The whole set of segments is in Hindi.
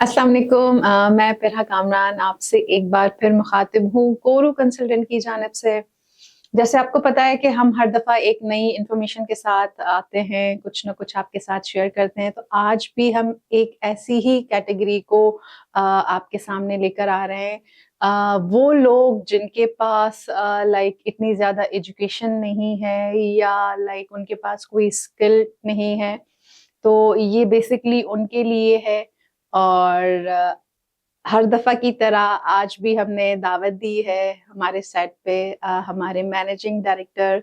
अस्सलाम वालेकुम। मैं फ़िरहा कामरान आपसे एक बार फिर मुखातिब हूँ कोरू कंसल्टेंट की जानिब से। जैसे आपको पता है कि हम हर दफ़ा एक नई इन्फॉर्मेशन के साथ आते हैं, कुछ न कुछ आपके साथ शेयर करते हैं, तो आज भी हम एक ऐसी ही कैटेगरी को आपके सामने लेकर आ रहे हैं। वो लोग जिनके पास लाइक इतनी ज़्यादा एजुकेशन नहीं है या लाइक उनके पास कोई स्किल नहीं है, तो ये बेसिकली उनके लिए है। और हर दफ़ा की तरह आज भी हमने दावत दी है हमारे सेट पे हमारे managing director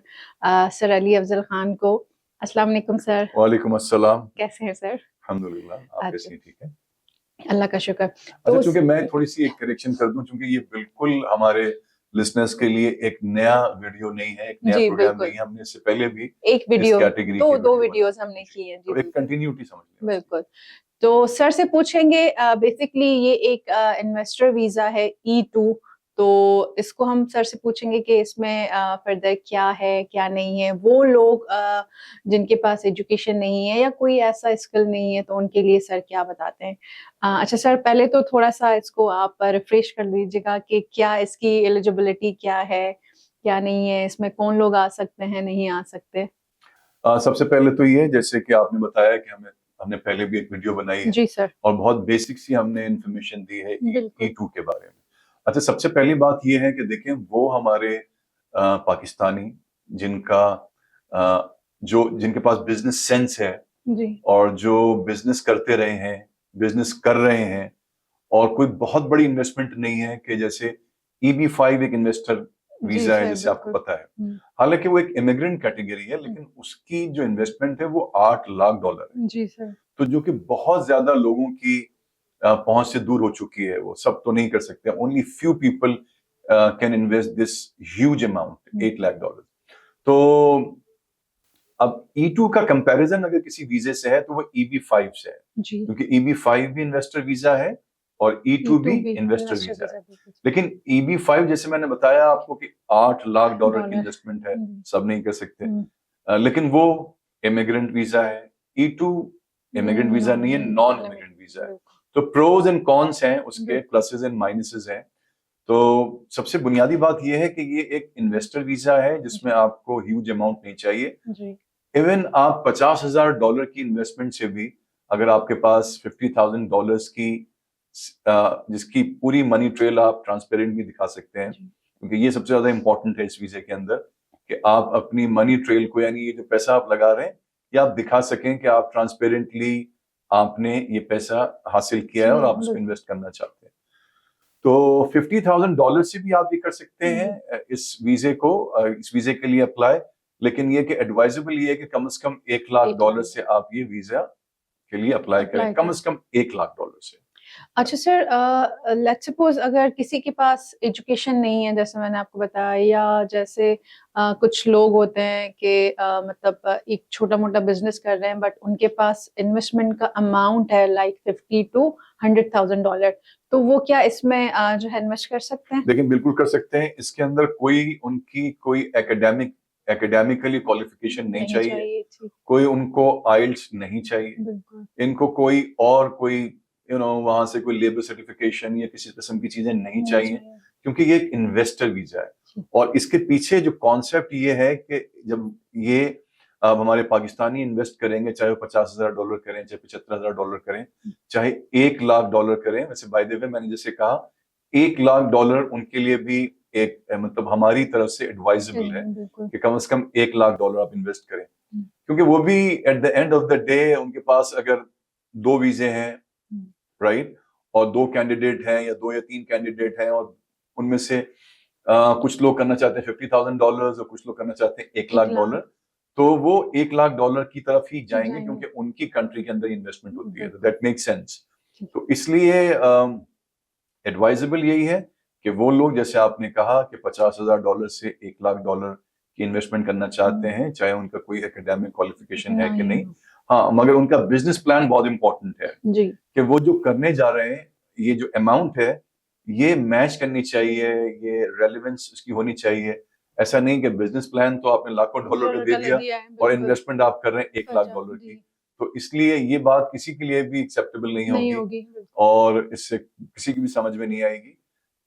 sir Ali Afzal Khan को। अस्सलाम वालेकुम सर। वालेकुम अस्सलाम। कैसे हैं सर? अल्हम्दुलिल्लाह, आप अच्छा, कैसी हैं? ठीक है। अल्लाह का शुक्र। अच्छा, तो चूंकि मैं थोड़ी सी एक करेक्शन कर दूं, क्योंकि ये बिल्कुल हमारे लिसनर्स के लिए एक नया वीडियो नहीं है, एक नया जी, प्रोग्राम नहीं बिल्कुल। है। हमने इससे पहले भी एक इस वीडियो कैटेगरी 2 के 2 वीडियो बनाए वीडियोज़ हैं। हमने जी, की हैं। जी, तो एक बिल्कुल। कंटिन्यूटी समझ लें उसकी। बिल्कुल। तो सर से पूछेंगे बेसिकली ये एक इन्वेस्टर वीज़ा है E2। तो इसको हम सर से पूछेंगे कि इसमें फ़र्दर क्या है, क्या नहीं है? वो लोग जिनके पास एजुकेशन नहीं है या कोई ऐसा स्किल नहीं है, तो उनके लिए सर क्या बताते हैं? अच्छा सर, पहले तो थोड़ा-सा इसको आप रिफ्रेश कर दीजिएगा कि क्या इसकी एलिजिबिलिटी क्या है, क्या नहीं है? इसमें कौन लोग आ सकते हैं, नहीं आ सकते? सबसे पहले तो ये, जैसे कि आपने बताया कि हमने पहले भी एक वीडियो बनाई है जी सर। और बहुत बेसिक सी हमने इंफॉर्मेशन दी है ई बिल्कुल। टू के बारे में। अच्छा, सबसे पहली बात ये है कि देखें, वो हमारे पाकिस्तानी जिनका जो जिनके पास बिजनेस सेंस है जी। और जो बिजनेस करते रहे हैं, बिजनेस कर रहे हैं, और कोई बहुत बड़ी इन्वेस्टमेंट नहीं है कि जैसे EB5 एक इन्वेस्टर जी वीजा है, सर, जिससे आपको बिल्कुल। पता है। हुँ। हालांकि वो एक इमिग्रेंट कैटेगरी है, हुँ। लेकिन उसकी जो इन्वेस्टमेंट है वो $8 लाख है। जी सर। तो जो कि बहुत ज्यादा लोगों की पहुंच से दूर हो चुकी है। वो सब तो नहीं कर सकते। Only few people can invest this huge amount, हुँ। $8 लाख। तो अब E2 का कंपैरिजन अगर किसी वीजे से है तो वो EB5 से है, जी। क्योंकि EB5 भी इन्वेस्टर वीजा है और E2 E2 भी भी इन्वेस्टर इन्वेस्टर वीजा है। वीज़ा बिल्कुल। लेकिन EB5, जैसे मैंने बताया आपको कि $8 लाख की डॉलर। इन्वेस्टमेंट है, हुँ। सब नहीं कर सकते। हुँ। लेकिन वो इमिग्रेंट वीजा है। E2 इमिग्रेंट वीजा नहीं है, non non immigrant visa immigrant है। बिल्कुल। तो प्रोज एंड कॉन्स हैं उसके, बिल्कुल। प्लसेस एंड माइनसेस हैं। तो सबसे बुनियादी बात यह है कि ये एक इन्वेस्टर वीजा है जिसमें जी। आपको ह्यूज अमाउंट नहीं चाहिए। जी। इवन आप $50,000 की इन्वेस्टमेंट से भी, अगर आपके पास $50,000 की जिसकी पूरी मनी ट्रेल आप ट्रांसपेरेंट भी दिखा सकते हैं, जी। क्योंकि ये सबसे ज्यादा इंपॉर्टेंट है इस वीजे के अंदर, कि आप अपनी मनी ट्रेल को, यानी ये जो पैसा आप लगा रहे हैं, ये आप दिखा सकें कि आप ट्रांसपेरेंटली आपने ये पैसा हासिल किया है और किया आप है, उसको बिल्कुल। इन्वेस्ट करना चाहते हैं। तो $50,000 से भी आप ये कर सकते हैं जी। इस वीजे के लिए अप्लाई। लेकिन ये कि एडवाइजेबल ये है कि कम से कम $1 लाख 1 लाख से आप ये वीजा के लिए अप्लाई करें, अप्लाई कम कर। से कम $1 लाख से। अच्छा सर, लेट्स सपोज अगर किसी के पास एजुकेशन नहीं है, जैसे मैंने आपको बताया, या जैसे कुछ लोग होते हैं कि मतलब एक छोटा-मोटा बिज़नेस कर रहे हैं बट उनके पास इन्वेस्टमेंट का अमाउंट है लाइक 50 टू $100,000, तो वो क्या इसमें जो है इन्वेस्ट कर सकते हैं? लेकिन बिल्कुल कर सकते हैं। इसके अंदर उनकी कोई एकेडमिकली क्वालिफिकेशन नहीं नहीं चाहिए, चाहिए, ठीक। कोई उनको आइल्स नहीं चाहिए, बिल्कुल। इनको कोई वहां से कोई लेबर सर्टिफिकेशन या किसी किस्म की चीजें नहीं नहीं चाहिए, चाहिए। क्योंकि ये एक इन्वेस्टर वीजा है। जी। और इसके पीछे जो कॉन्सेप्ट ये है कि जब ये अब हमारे पाकिस्तानी इन्वेस्ट करेंगे, चाहे वो $50,000 करें, चाहे $75,000 करें, चाहे $1 लाख करें। वैसे बाय द वे, मैंने जैसे कहा, $1 लाख उनके लिए भी एक मतलब हमारी तरफ से एडवाइजेबल है बिल्कुल। कि कम से कम $1 लाख आप इन्वेस्ट करें, हुँ। क्योंकि वो भी at the end of the day उनके पास अगर 2 वीजे हैं, हुँ। राइट, और 2 कैंडिडेट हैं या 2 या 3 कैंडिडेट हैं, और उनमें से कुछ लोग करना चाहते हैं $50,000 और कुछ लोग करना चाहते हैं $1 1 लाख, लाख तो वो $1 लाख की तरफ ही जाएंगे, जाएँगे। क्योंकि उनकी कंट्री के अंदर इन्वेस्टमेंट होती है। तो बिल्कुल। That make sense. ठीक। तो इसलिए एडवाइजेबल यही है कि वो लोग, जैसे आपने कहा, कि $50,000 से $1 लाख की इन्वेस्टमेंट करना चाहते हुँ। हैं, चाहे उनका कोई एकेडमिक क्वालिफिकेशन है कि नहीं नहीं। हो। हाँ, मगर उनका बिजनेस प्लान बहुत इंपॉर्टेंट है, जी। कि वो जो करने जा रहे हैं, ये जो अमाउंट है, ये मैच करनी चाहिए, ये रेलेवेंस उसकी होनी चाहिए। ऐसा नहीं कि बिजनेस प्लान तो आपने लाखों डॉलर का दे डॉलर दिया दिया है, और बिल्कुल। इन्वेस्टमेंट आप कर रहे हैं एक कर लाख जाओ, डॉलर की। जी। तो इसलिए ये बात किसी के लिए भी एक्सेप्टेबल नहीं नहीं होगी होगी। और इससे किसी की भी समझ में नहीं आएगी।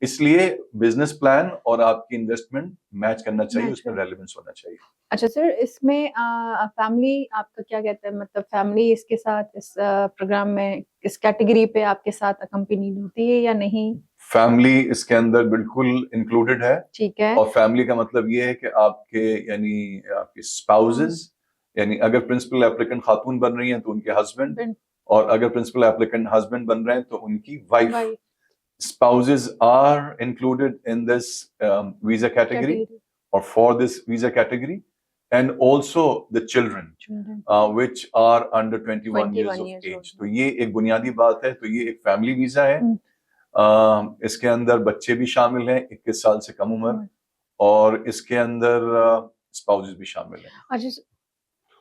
इसलिए बिजनेस प्लान और आपकी इन्वेस्टमेंट मैच करना चाहिए, मैच उसमें कर रेलेवेंस होना चाहिए। अच्छा सर, इसमें फैमिली आपका क्या कहता है, मतलब फैमिली इसके साथ इस प्रोग्राम में इस कैटेगरी पे आपके साथ अकम्पनीड होती है या नहीं? फैमिली इसके अंदर बिल्कुल इंक्लूडेड है ठीक है। और फैमिली का मतलब ये है कि आपके यानी आपके स्पाउसेस, यानी अगर प्रिंसिपल एप्लीकेंट खातून बन रही हैं तो उनके हस्बैंड, बिन- और अगर प्रिंसिपल एप्लीकेंट हस्बैंड बन रहे हैं तो उनकी wife. Wife Spouses are included in this visa category category or for this visa category, and also the children children which are under 21 years 21 of years age. old। तो ये एक बुनियादी बात है। तो ये एक फैमिली वीजा है। इसके अंदर बच्चे भी शामिल हैं 21 साल से कम उम्र, और इसके अंदर स्पाउसेस भी शामिल हैं। अच्छा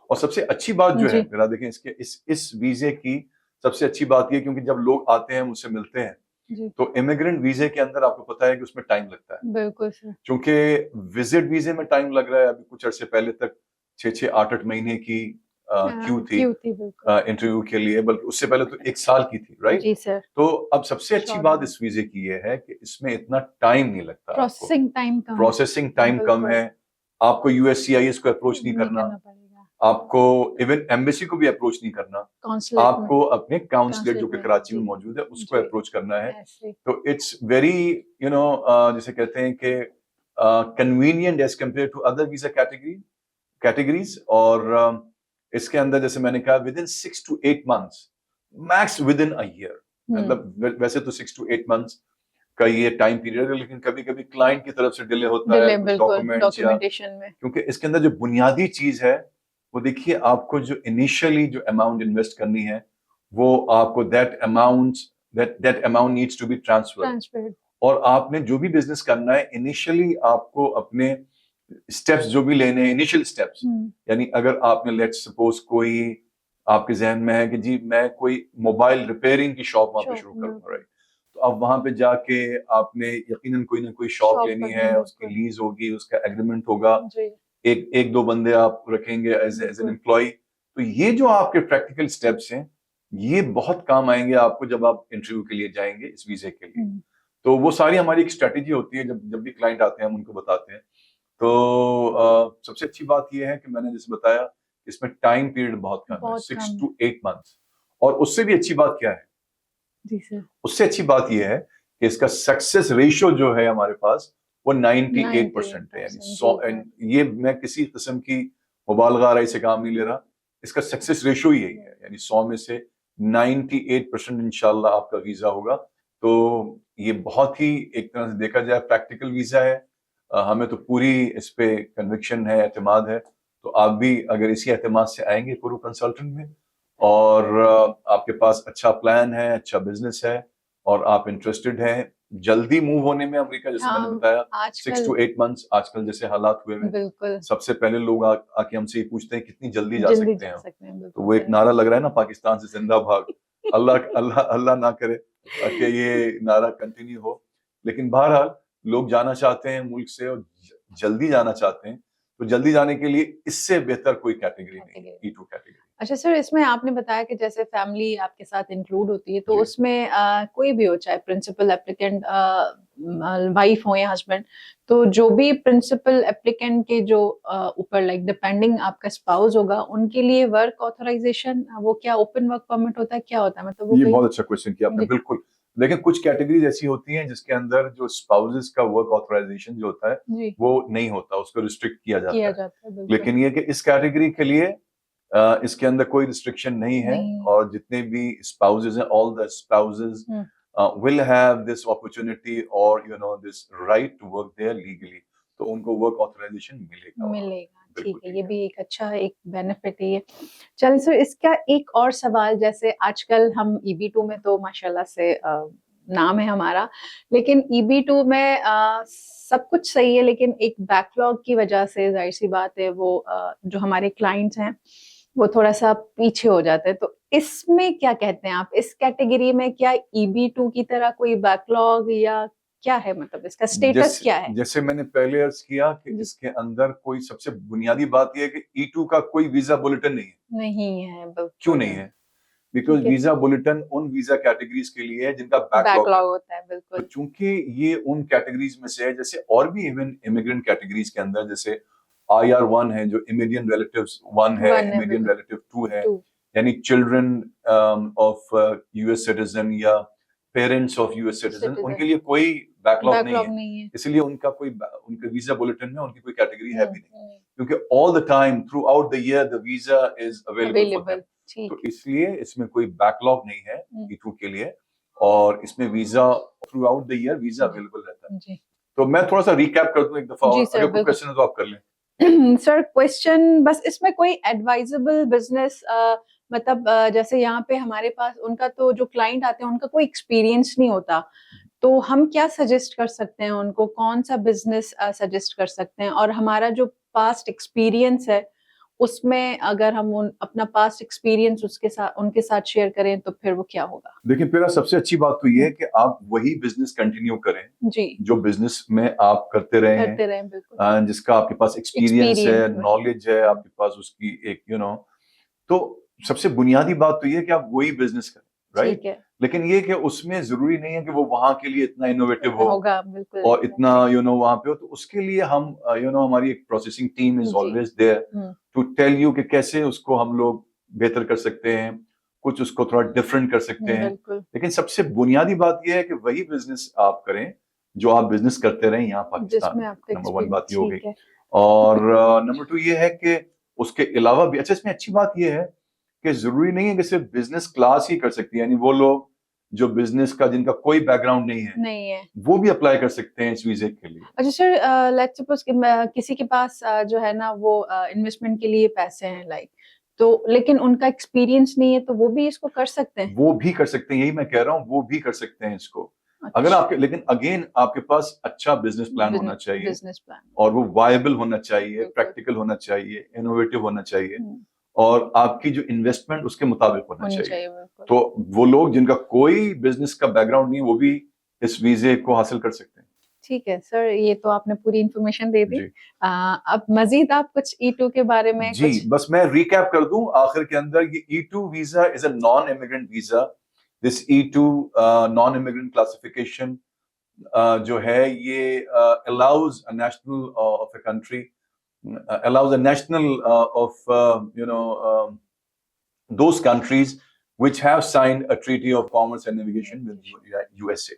और सबसे अच्छी बात जो है, जी जरा देखें इसके इस वीजे की सबसे अच्छी बात ये, क्योंकि जब लोग आते हैं मुझसे मिलते हैं जी तो इमिग्रेंट वीजे के अंदर आपको पता है कि उसमें टाइम लगता है, बिल्कुल सर। क्योंकि विजिट वीजे में टाइम लग रहा है। अभी कुछ अरसे पहले तक 6-8 महीने की क्यू थी क्यों थी बिल्कुल। इंटरव्यू के लिए, बल्कि उससे पहले तो 1 साल की थी, राइट? जी सर। तो अब सबसे अच्छी Short बात में। इस वीजे की ये है कि इसमें इतना टाइम नहीं लगता। आपको प्रोसेसिंग टाइम कम है। प्रोसेसिंग टाइम कम बिल्कुल। है। आपको यूएससीआईएस को अप्रोच नहीं नहीं करना, करना पड़ेगा। आपको इवन एम्बेसी को भी अप्रोच नहीं करना, कॉन्सुलेट में। आपको अपने काउंसलेट जो कि काउंसलेट में कराची में जी मौजूद है उसको जी अप्रोच करना है। ऐसे तो इट्स वेरी जिसे कहते हैं कि convenient as compared to other visa categories. और इसके अंदर जैसे मैंने कहा within 6 to 8 months, max within a year. मतलब वैसे तो 6 to 8 months का ये टाइम पीरियड है, लेकिन कभी कभी क्लाइंट की तरफ से डिले होता है डिले कुछ बिल्कुल डॉक्यूमेंट्स या, डॉक्यूमेंटेशन में। क्योंकि इसके अंदर जो बुनियादी चीज है वो देखिए, आपको जो इनिशियली जो अमाउंट इन्वेस्ट करनी है वो आपको that amount needs to be transfer. Transfer और आपने जो भी बिजनेस करना है इनिशियली आपको अपने स्टेप्स जो भी लेने हैं, इनिशियल स्टेप्स, यानी अगर आपने लेट्स सपोज कोई आपके जहन में है कि जी मैं कोई मोबाइल रिपेयरिंग की शॉप वहां पे शुरू करूंगा, राइट? तो अब वहां पे जाके आपने यकीनन कोई ना कोई शॉप शॉप लेनी करनी है, है, उसकी बिल्कुल। लीज होगी, उसका एग्रीमेंट होगा, जी एक दो बंदे आप रखेंगे एज एन बिल्कुल एम्प्लॉय। तो ये जो आपके प्रैक्टिकल स्टेप्स हैं ये बहुत काम आएंगे आपको जब आप इंटरव्यू के लिए जाएंगे इस वीजे के लिए। तो वो सारी हमारी एक स्ट्रेटेजी होती है, जब जब भी क्लाइंट आते हैं हम उनको बताते हैं। तो सबसे अच्छी बात यह है कि मैंने जैसे बताया इसमें टाइम पीरियड बहुत कम है, बहुत 6 कम to 8 months। और उससे भी अच्छी बात क्या है, जी सर। उससे अच्छी बात यह है कि इसका सक्सेस रेशियो जो है हमारे पास वो 98% है। यानी 100, ये मैं किसी किस्म की मुबालगाराई से काम नहीं ले रहा, इसका सक्सेस रेशियो ही यही है, यानी 100 में से 98% इंशाल्लाह आपका वीजा होगा। तो ये बहुत ही एक तरह से देखा जाए प्रैक्टिकल वीजा है। हमें तो पूरी इस पे कन्विक्शन है, एतमाद है। तो आप भी अगर इसी एतमाद से आएंगे कुरू कंसल्टेंट में और आपके पास अच्छा प्लान है, अच्छा बिजनेस है और आप इंटरेस्टेड हैं जल्दी मूव होने में अमेरिका, जैसे मैंने बताया 6 to 8 months आजकल जैसे हालात हुए हैं, बिल्कुल सबसे पहले लोग आके हमसे ये पूछते हैं कितनी जल्दी जा जल्दी सकते जा हैं। सकते हैं तो बिल्कुल वो एक सही। नारा लग रहा है ना, पाकिस्तान से जिंदा भाग। अल्लाह अल्लाह अल्लाह ना करे कि ये नारा कंटिन्यू हो, लेकिन बहरहाल लोग जाना चाहते हैं मुल्क से और जल्दी जाना चाहते हैं। तो जल्दी जाने के लिए इससे बेहतर कोई कैटेगरी नहीं है, E2 कैटेगरी। अच्छा सर, इसमें आपने बताया कि जैसे फैमिली आपके साथ इंक्लूड होती है तो जी। उसमें कोई भी हो, चाहे प्रिंसिपल एप्लीकेंट वाइफ हो या हस्बैंड, तो जो भी प्रिंसिपल एप्लीकेंट के जो ऊपर लाइक डिपेंडिंग आपका स्पाउस होगा उनके लिए वर्क ऑथराइजेशन, वो क्या ओपन वर्क परमिट होता है, क्या होता है, मतलब वो ये कोई बहुत अच्छा क्वेश्चन किया आपने, बिल्कुल। देखिए कुछ कैटेगरीज ऐसी होती हैं जिसके अंदर जो स्पाउसेस का वर्क ऑथराइजेशन जो होता है जी वो नहीं होता, उसको रिस्ट्रिक्ट किया जाता किया है। जाता है बिल्कुल। लेकिन ये कि इस कैटेगरी के लिए इसके अंदर कोई रिस्ट्रिक्शन नहीं है, नहीं। और जितने भी स्पाउसेस हैं, all the spouses will have this opportunity or this right to work there legally। तो उनको वर्क ऑथराइजेशन मिलेगा वहाँ। मिलेगा, ठीक बिल्कुल है, ठीक ये है। भी एक अच्छा एक बेनिफिट है ये। चलिए सर, इसका एक और सवाल, जैसे आजकल हम EB2 में तो माशाल्लाह से नाम है हमारा, लेकिन EB2 में सब कुछ सही है, लेकिन एक बैकलॉग की वजह से जाहिर सी बात है वो जो हमारे क्लाइंट्स हैं वो थोड़ा सा पीछे हो जाते हैं। तो इसमें क्या कहते हैं आप, इस कैटेगरी में क्या EB2 की तरह कोई बैकलॉग या क्या है, मतलब इसका स्टेटस जैसे क्या है? जैसे मैंने पहले अर्ज किया कि जी। इसके अंदर कोई सबसे बुनियादी बात यह है कि E2 का कोई वीजा बुलेटिन नहीं है। नहीं है, क्यों बिल्कुल नहीं है? बिकॉज ठीक है। वीजा बुलेटिन उन वीजा कैटेगरीज के लिए है जिनका बैकलॉग है। बैकलॉग होता है, तो बिल्कुल। चूंकि ये उन कैटेगरीज में से है, जैसे और भी इवन इमिग्रेंट कैटेगरीज के अंदर जैसे IR1 है जो इमीडियन रिलेटिव्स 1 है, वन है, इमीडियन रिलेटिव 2 है, 2 यानी चिल्ड्रन ऑफ US सिटीजन या parents of US citizen, citizen, उनके लिए कोई बैकलॉग नहीं बैकलॉग है। नहीं है। इसलिए उनके वीजा बुलेटिन में उनकी कोई कैटेगरी है भी नहीं, हम्म, क्योंकि all the time through out the year the visa is available for available, them. ठीक तो इसलिए इसमें कोई बैकलॉग नहीं है हम्म, E2 के लिए, और इसमें visa throughout the year visa जी। अवेलेबल रहता है। जी तो मैं थोड़ा सा रिकैप कर दूं एक दफा, जी और सर, अगर कोई बिल्कुल। क्वेश्चन है तो आप कर लें। सर क्वेश्चन बस इसमें कोई एडवाइजेबल बिजनेस, मतलब जैसे यहाँ पे हमारे पास उनका तो जो क्लाइंट आते हैं उनका कोई एक्सपीरियंस नहीं होता, तो हम क्या सजेस्ट कर सकते हैं उनको, कौन सा बिजनेस सजेस्ट कर सकते हैं, और हमारा जो पास्ट एक्सपीरियंस है उसमें अगर हम अपना पास्ट एक्सपीरियंस उनके साथ शेयर करें तो फिर वो क्या होगा? देखिए, मेरा सबसे अच्छी बात तो ये है कि आप वही बिजनेस कंटिन्यू करें जी, जो बिजनेस में आप करते रहे हैं, करते रहें, बिल्कुल। जिसका आपके पास एक्सपीरियंस है, एक्सपीरियंस नॉलेज है आपके पास उसकी, एक तो सबसे बुनियादी बात तो ये है कि आप वही बिजनेस करें, राइट? ठीक है, लेकिन ये कि उसमें जरूरी नहीं है कि वो वहां के लिए इतना इनोवेटिव हो होगा, बिल्कुल। और इतना वहां पे हो। तो उसके लिए हम हमारी एक प्रोसेसिंग टीम इज जी। Always there to tell you कि कैसे उसको हम लोग बेहतर कर सकते हैं, कुछ उसको थोड़ा डिफरेंट कर सकते हैं। बिल्कुल। लेकिन सबसे बुनियादी बात यह है कि वही बिजनेस आप करें जो आप बिजनेस करते रहे यहाँ पाकिस्तान जिसमें में। आपका नंबर 1 बात ये हो गई। ठीक है। और नंबर 2 ये है कि उसके अलावा भी अच्छा, इसमें अच्छी बात यह है कि जरूरी नहीं है कि सिर्फ बिजनेस क्लास ही कर सकती है, यानी वो लोग जो बिजनेस का जिनका कोई बैकग्राउंड नहीं है वो भी अप्लाई कर सकते हैं इस वीजे के लिए। अच्छा सर, लेट्स सपोज कि किसी के पास जो है ना वो इन्वेस्टमेंट के लिए पैसे हैं, लाइक, तो लेकिन उनका एक्सपीरियंस नहीं है, तो वो भी इसको कर सकते हैं? वो भी कर सकते हैं, यही मैं कह रहा हूँ, वो भी कर सकते हैं इसको। अगर अच्छा, आपके, लेकिन अगेन आपके पास अच्छा बिजनेस प्लान होना चाहिए, बिजनेस प्लान, और वो वायबल होना चाहिए, बिल्कुल। प्रैक्टिकल होना चाहिए, इनोवेटिव होना चाहिए, हम्म, और आपकी जो इन्वेस्टमेंट उसके मुताबिक होना होनी चाहिए। चाहिए, बिल्कुल। तो वो लोग जिनका कोई बिजनेस का बैकग्राउंड नहीं, वो भी इस वीजे को हासिल कर सकते हैं। ठीक है सर, ये तो आपने पूरी इंफॉर्मेशन दे दी। जी अब मजीद आप कुछ E2 के बारे में जी, कुछ? बस मैं रिकैप कर दूं आखिर के अंदर, ये E2 visa is a non immigrant visa. This E2 non immigrant classification जो है ये allows a national of a country, allows a national of those countries which have signed a treaty of commerce and navigation with USA।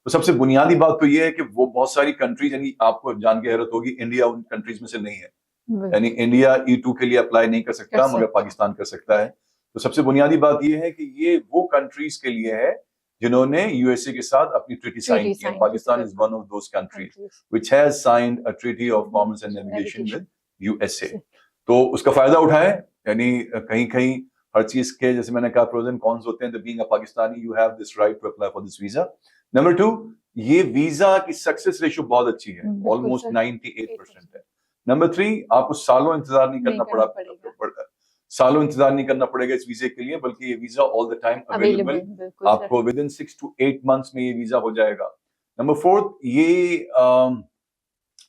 तो सबसे बुनियादी बात तो ये है कि वो बहुत सारी कंट्रीज, यानी आपको जान के हैरत होगी इंडिया उन कंट्रीज में से नहीं है, यानी इंडिया E2 के लिए अप्लाई नहीं कर सकता, मगर पाकिस्तान कर सकता है। तो सबसे बुनियादी बात ये है कि ये वो कंट्रीज के लिए है जिन्होंने यूएसए के साथ अपनी ट्रीटी साइन की है। Pakistan is one of those countries which has signed a treaty of commerce and navigation with USA. तो उसका फायदा उठाएं, यानी कहीं कहीं हर चीज के, जैसे मैंने कहा, प्रोज एंड कॉन्स होते हैं। तो being a Pakistani you have this right to apply for this visa. Number 2, ये वीजा की सक्सेस रेशियो बहुत अच्छी है, ऑलमोस्ट 98% है। नंबर 3, आपको सालों इंतजार नहीं करना पड़ेगा, सालों इंतजार नहीं करना पड़ेगा इस वीजे के लिए, बल्कि ये visa all the time available, आपको विद इन 6 to 8 months में ये वीजा हो जाएगा। नंबर 4, ये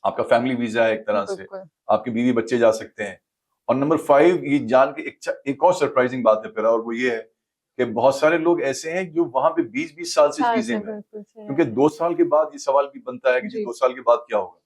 आपका फैमिली वीजा है एक तरह से, आपके बीवी बच्चे जा सकते हैं। और नंबर 5, ये जान के एक और सरप्राइजिंग बात है फिर, और वो ये है कि बहुत सारे लोग ऐसे हैं जो वहां पे 20-20 साल से इस वीजे में, क्योंकि 2 साल के बाद ये सवाल भी बनता है कि 2 साल के बाद क्या होगा।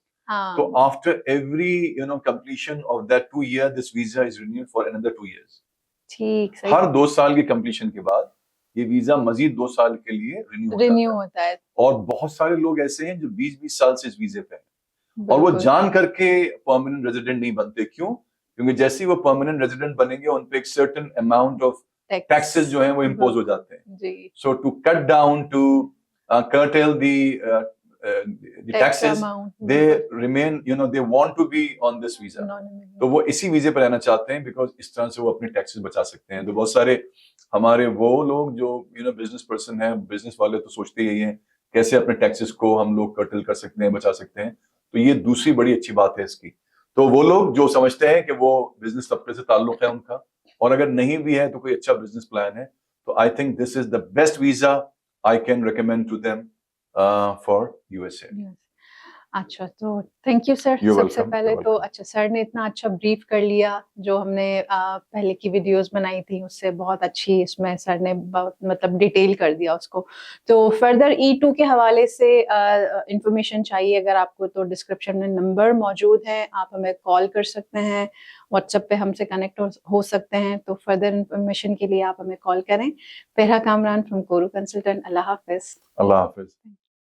तो after every completion of that 2 year this visa is renewed for another 2 years। ठीक, हर 2 साल की कंप्लीशन के बाद ये वीजा मजीद 2 साल के लिए रिन्यू होता है। और बहुत सारे लोग ऐसे हैं जो 20-20 साल से इस वीजे पे हैं, और वो जान करके परमानेंट रेजिडेंट नहीं बनते। क्यों? क्योंकि जैसे ही वो परमानेंट रेजिडेंट बनेंगे, उन पे एक सर्टेन अमाउंट ऑफ टैक्सेस जो हैं वो इम्पोज हो जाते हैं। So to cut down, to curtail the taxes, they remain, they want to be on this visa। तो वो इसी वीजे पर रहना चाहते हैं, बिकॉज इस तरह से वो अपने टैक्सेस बचा सकते हैं। तो बहुत सारे हमारे वो लोग जो बिजनेस पर्सन है, बिजनेस वाले, तो सोचते यही हैं कैसे अपने टैक्सेस को हम लोग कर्टल कर सकते हैं, बचा सकते हैं। तो ये दूसरी बड़ी अच्छी बात है इसकी। तो वो लोग जो समझते हैं कि वो बिजनेस तबके से ताल्लुक है उनका, और अगर नहीं भी है तो कोई अच्छा बिजनेस प्लान है, तो I think this is the best visa I can recommend to them for USA. Yes. अच्छा, तो थैंक यू सर। You're सबसे welcome. पहले You're तो welcome. अच्छा, सर ने इतना अच्छा ब्रीफ कर लिया, जो हमने पहले की वीडियोस बनाई थी उससे बहुत अच्छी, इसमें सर ने बहुत मतलब डिटेल कर दिया उसको। तो फर्दर E2 के हवाले से इंफॉर्मेशन चाहिए अगर आपको, तो डिस्क्रिप्शन में नंबर मौजूद है, आप हमें कॉल कर सकते हैं, व्हाट्सएप पे हमसे कनेक्ट हो सकते हैं। तो फर्दर इंफॉर्मेशन के लिए आप हमें कॉल करें। पेरा Kamran from Kourou consultant. Allah Hafiz. Allah Hafiz.